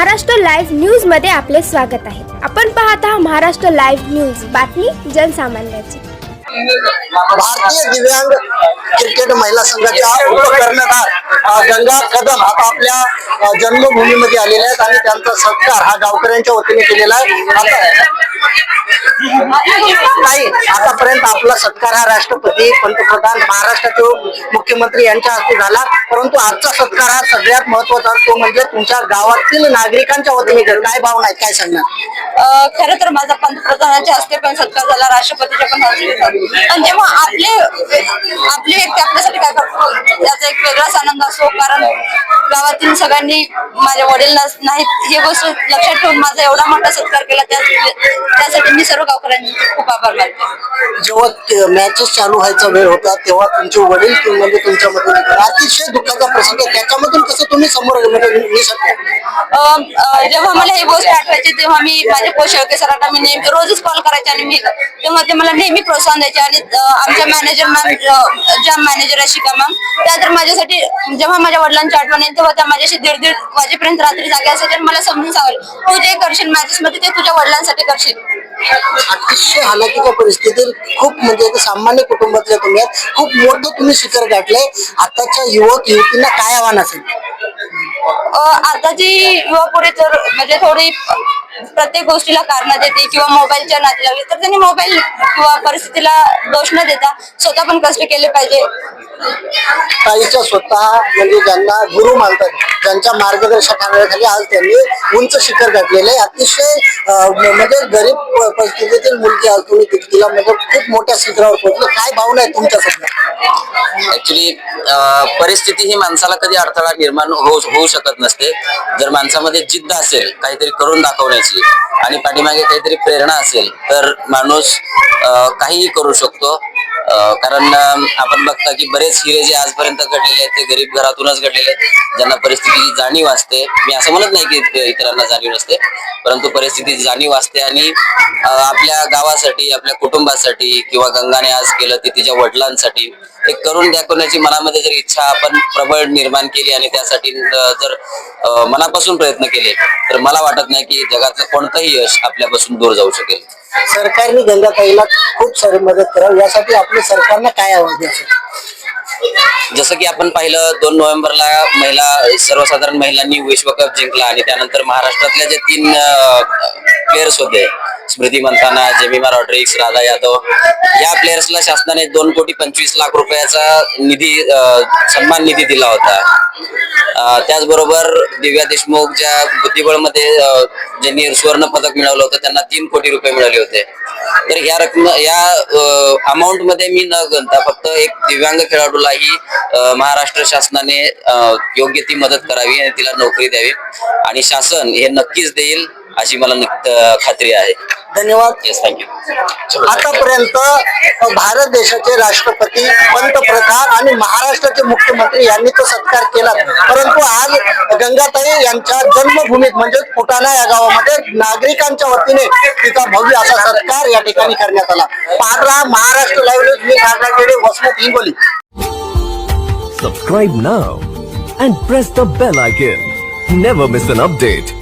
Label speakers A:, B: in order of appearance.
A: Maharashtra live news मध्ये आपले स्वागत आहे। आपण पाहत आहात महाराष्ट्र लाईव्ह न्यूज, बातमी जनसामान्याची।
B: भारतीय दिव्यांग क्रिकेट महिला संघाच्या उपकर्णधार गंगा कदम आता आपल्या जन्मभूमीमध्ये आलेल्या आहेत आणि त्यांचा सत्कार हा गावकऱ्यांच्या वतीने केलेला आहे। आतापर्यंत आपला सत्कार हा राष्ट्रपती, पंतप्रधान, महाराष्ट्राचे मुख्यमंत्री यांच्या हस्ते झाला, परंतु आजचा सत्कार हा सगळ्यात महत्वाचा तो म्हणजे तुमच्या गावातील नागरिकांच्या वतीने। काय भावना आहेत, काय सांगणार?
C: खरं तर माझा पंतप्रधानांच्या हस्ते पण सत्कार झाला, राष्ट्रपतीच्या पण हस्ते झाला। पण जेव्हा आपले व्यक्ती आपल्यासाठी काय करतो याचा एक वेगळाच आनंद असतो, कारण गावातील सगळ्यांनी माझ्या वडील नाहीत ही गोष्ट लक्षात ठेवून माझा एवढा मोठा सत्कार केला, त्यासाठी मी सर्व गावकऱ्यांचे खूप आभार मानते।
B: जेव्हा मॅचेस चालू व्हायचा वेळ होता तेव्हा तुमचे वडील म्हणजे तुमच्यामध्ये अतिशय दुःखाचा प्रसंग, त्याच्यामधून कसं तुम्ही समोर
C: जेव्हा मला ही गोष्ट आठवायची तेव्हा मी माझे पोषक सरांना मी नेहमी रोजच कॉल करायचे आणि तेव्हा ते मला नेहमी प्रोत्साहन द्यायचे। आणि आमच्या मॅनेजर मॅम, ज्या मॅनेजर आहे शिका मॅम, त्या तर माझ्यासाठी जेव्हा माझ्या वडिलांची आठवण येईल तेव्हा त्या माझ्याशी दीड वाजेपर्यंत रात्री जागे असायचे आणि मला समजून सांगेल तू जे करशील मॅचेस मध्ये ते तुझ्या वडिलांसाठी करशील।
B: अतिशय हालाकीच्या परिस्थितीत खूप म्हणजे सामान्य कुटुंबातले तुम्ही खूप मोठं तुम्ही शिखर गाठलंय। आताच्या युवक युवतींना काय आव्हान असेल?
C: आताची युवा पुढे तर म्हणजे थोडी प्रत्येक गोष्टीला कारण देते किंवा मोबाईलच्या नादी लागली तर त्यांनी मोबाईल किंवा परिस्थितीला दोष न देता स्वतः पण कष्ट केले पाहिजे।
B: ताईच्या स्वतः म्हणजे ज्यांना गुरु मानतात, ज्यांच्या मार्गदर्शनाखाली आज त्यांनी उंच शिखर गाठलेले, अतिशय म्हणजे गरीब परिस्थितीतील मुलगी आज तुम्ही तिला म्हणजे खूप मोठ्या शिखरावर पोहोचले। काय भावना आहे तुमच्या सध्या?
D: ऍक्च्युली परिस्थिती ही माणसाला कधी अडथळा निर्माण होऊ शकत नसते। जर माणसामध्ये जिद्द असेल काहीतरी करून दाखवण्याची आणि पाठीमागे काहीतरी प्रेरणा असेल तर माणूस काहीही करू शकतो। कारण आपण बघता की बरेच हिरे जे आजपर्यंत घडलेले आहेत ते गरीब घरातूनच घडलेले आहेत, ज्यांना परिस्थितीची जाणीव असते। मी असं म्हणत नाही की इतरांना जाणीव नसते, परंतु परिस्थितीची जाणीव असते आणि आपल्या गावासाठी, आपल्या कुटुंबासाठी किंवा गंगाने आज केलं ते तिच्या वडिलांसाठी एक करून दाखवण्याची मनामध्ये जर इच्छा आपण प्रबळ निर्माण केली आणि त्यासाठी जर मनापासून प्रयत्न केले तर मला वाटत नाही की जगातलं कोणतंही यश आपल्यापासून दूर जाऊ शकेल।
B: सरकारने गंगाताईला खूप सारी मदत करावी, यासाठी आपल्या सरकारनं काय आवाज द्यायचं?
D: जसं की आपण पाहिलं 2 नोव्हेंबरला सर्वसाधारण महिलांनी विश्वकप जिंकला आणि त्यानंतर महाराष्ट्रातल्या जे 3 प्लेयर्स होते, स्मृती मंथाना, जेमिमा रॉड्रिग्स, राधा यादव, या प्लेयर्सला शासनाने 2,25,00,000 रुपयाचा सन्मान निधी दिला होता। त्याचबरोबर दिव्या देशमुख ज्या बुद्धिबळमध्ये ज्यांनी सुवर्ण पदक मिळवलं होतं त्यांना 3 कोटी रुपये मिळाले होते। तर या अमाऊंट मध्ये मी न गणता फक्त एक दिव्यांग खेळाडूलाही महाराष्ट्र शासनाने योग्य ती मदत करावी आणि तिला नोकरी द्यावी आणि शासन हे नक्कीच देईल अशी मला खात्री आहे।
B: धन्यवाद।
D: Yes, thank you.
B: आतापर्यंत भारत देशाचे राष्ट्रपती, पंतप्रधान आणि महाराष्ट्राचे मुख्यमंत्री यांनी तो सत्कार केला, परंतु आज गंगाताई यांच्या जन्मभूमीत म्हणजे फुटाणा या गावामध्ये नागरिकांच्या वतीने तिचा भव्य असा सत्कार या ठिकाणी करण्यात आला। पाहत रहा महाराष्ट्र लाईव्ह न्यूज, मी Nagraj Vasmat Hingoli.
E: Subscribe now and press the bell icon. Never miss an update.